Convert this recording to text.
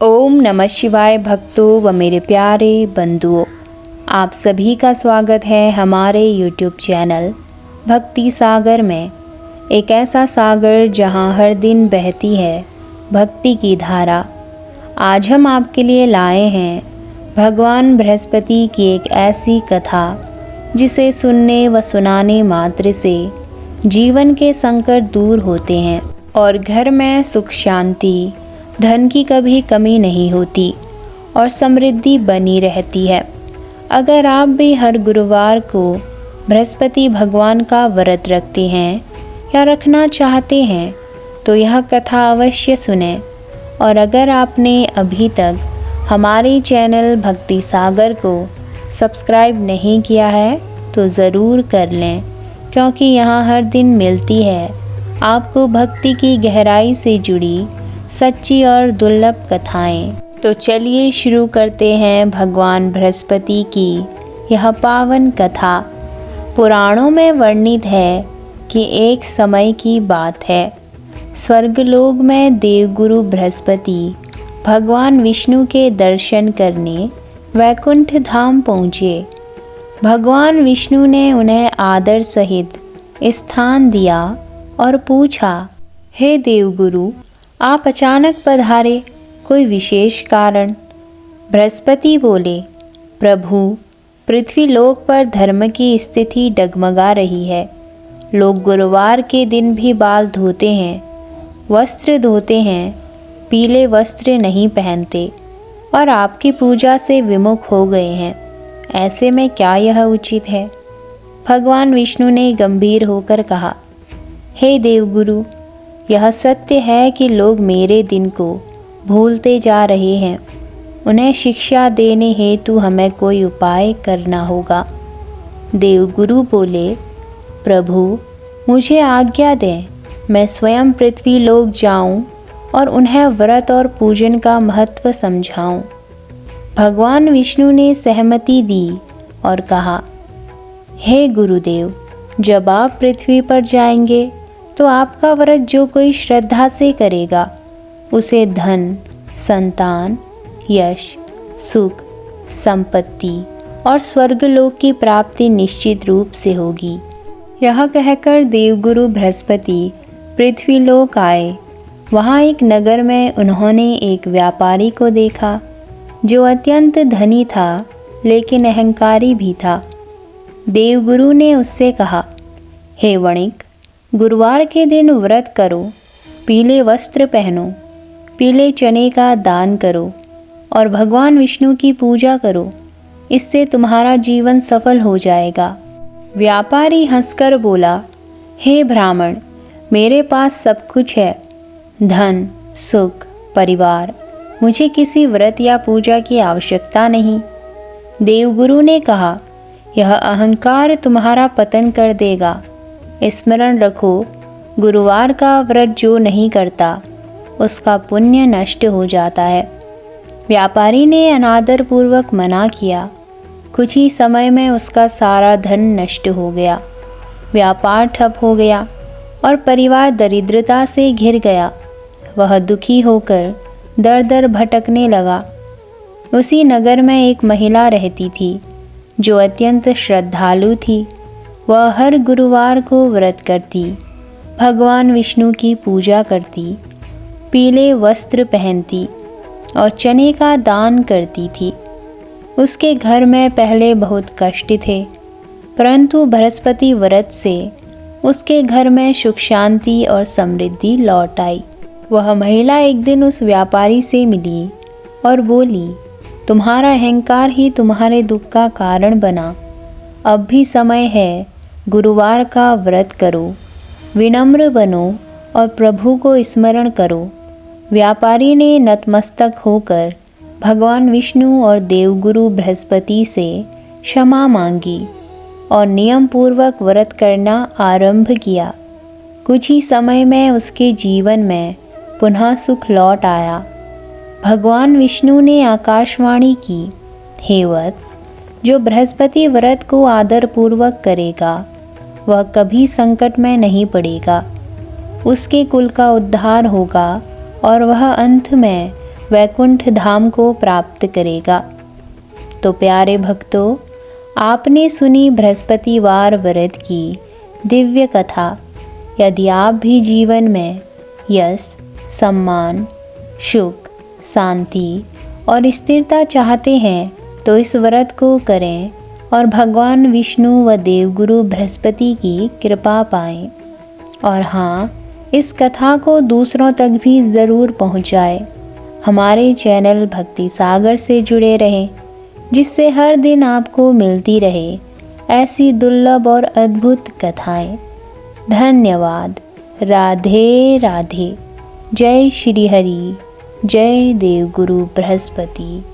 ओम नमः शिवाय भक्तों व मेरे प्यारे बंधुओं, आप सभी का स्वागत है हमारे YouTube चैनल भक्ति सागर में। एक ऐसा सागर जहां हर दिन बहती है भक्ति की धारा। आज हम आपके लिए लाए हैं भगवान बृहस्पति की एक ऐसी कथा जिसे सुनने व सुनाने मात्र से जीवन के संकट दूर होते हैं और घर में सुख शांति, धन की कभी कमी नहीं होती और समृद्धि बनी रहती है। अगर आप भी हर गुरुवार को बृहस्पति भगवान का व्रत रखते हैं या रखना चाहते हैं तो यह कथा अवश्य सुनें। और अगर आपने अभी तक हमारे चैनल भक्ति सागर को सब्सक्राइब नहीं किया है तो ज़रूर कर लें, क्योंकि यहाँ हर दिन मिलती है आपको भक्ति की गहराई से जुड़ी सच्ची और दुर्लभ कथाएं। तो चलिए शुरू करते हैं भगवान बृहस्पति की यह पावन कथा। पुराणों में वर्णित है कि एक समय की बात है, स्वर्गलोक में देवगुरु बृहस्पति भगवान विष्णु के दर्शन करने वैकुंठ धाम पहुँचे। भगवान विष्णु ने उन्हें आदर सहित स्थान दिया और पूछा, हे देवगुरु, आप अचानक पधारे, कोई विशेष कारण? बृहस्पति बोले, प्रभु, पृथ्वी लोक पर धर्म की स्थिति डगमगा रही है। लोग गुरुवार के दिन भी बाल धोते हैं, वस्त्र धोते हैं, पीले वस्त्र नहीं पहनते और आपकी पूजा से विमुख हो गए हैं। ऐसे में क्या यह उचित है? भगवान विष्णु ने गंभीर होकर कहा, हे देवगुरु, यह सत्य है कि लोग मेरे दिन को भूलते जा रहे हैं। उन्हें शिक्षा देने हेतु हमें कोई उपाय करना होगा। देवगुरु बोले, प्रभु, मुझे आज्ञा दें, मैं स्वयं पृथ्वी लोक जाऊं और उन्हें व्रत और पूजन का महत्व समझाऊं। भगवान विष्णु ने सहमति दी और कहा, हे गुरुदेव, जब आप पृथ्वी पर जाएंगे तो आपका व्रत जो कोई श्रद्धा से करेगा उसे धन, संतान, यश, सुख, संपत्ति और स्वर्गलोक की प्राप्ति निश्चित रूप से होगी। यह कहकर देवगुरु बृहस्पति पृथ्वीलोक आए। वहाँ एक नगर में उन्होंने एक व्यापारी को देखा जो अत्यंत धनी था लेकिन अहंकारी भी था। देवगुरु ने उससे कहा, हे वणिक, गुरुवार के दिन व्रत करो, पीले वस्त्र पहनो, पीले चने का दान करो और भगवान विष्णु की पूजा करो। इससे तुम्हारा जीवन सफल हो जाएगा। व्यापारी हंसकर बोला, हे ब्राह्मण, मेरे पास सब कुछ है, धन, सुख, परिवार, मुझे किसी व्रत या पूजा की आवश्यकता नहीं। देवगुरु ने कहा, यह अहंकार तुम्हारा पतन कर देगा। स्मरण रखो, गुरुवार का व्रत जो नहीं करता उसका पुण्य नष्ट हो जाता है। व्यापारी ने अनादर पूर्वक मना किया। कुछ ही समय में उसका सारा धन नष्ट हो गया, व्यापार ठप हो गया और परिवार दरिद्रता से घिर गया। वह दुखी होकर दर दर भटकने लगा। उसी नगर में एक महिला रहती थी जो अत्यंत श्रद्धालु थी। वह हर गुरुवार को व्रत करती, भगवान विष्णु की पूजा करती, पीले वस्त्र पहनती और चने का दान करती थी। उसके घर में पहले बहुत कष्ट थे, परंतु बृहस्पति व्रत से उसके घर में सुख शांति और समृद्धि लौट आई। वह महिला एक दिन उस व्यापारी से मिली और बोली, तुम्हारा अहंकार ही तुम्हारे दुख का कारण बना। अब भी समय है, गुरुवार का व्रत करो, विनम्र बनो और प्रभु को स्मरण करो। व्यापारी ने नतमस्तक होकर भगवान विष्णु और देवगुरु बृहस्पति से क्षमा मांगी और नियम पूर्वक व्रत करना आरंभ किया। कुछ ही समय में उसके जीवन में पुनः सुख लौट आया। भगवान विष्णु ने आकाशवाणी की, हे वत्स, जो बृहस्पति व्रत को आदर पूर्वक करेगा वह कभी संकट में नहीं पड़ेगा। उसके कुल का उद्धार होगा और वह अंत में वैकुंठ धाम को प्राप्त करेगा। तो प्यारे भक्तों, आपने सुनी बृहस्पतिवार व्रत की दिव्य कथा। यदि आप भी जीवन में यश, सम्मान, सुख, शांति और स्थिरता चाहते हैं तो इस व्रत को करें और भगवान विष्णु व देवगुरु बृहस्पति की कृपा पाएं। और हाँ, इस कथा को दूसरों तक भी ज़रूर पहुँचाएं। हमारे चैनल भक्ति सागर से जुड़े रहें, जिससे हर दिन आपको मिलती रहे ऐसी दुर्लभ और अद्भुत कथाएं। धन्यवाद। राधे राधे। जय श्री हरि। जय देवगुरु बृहस्पति।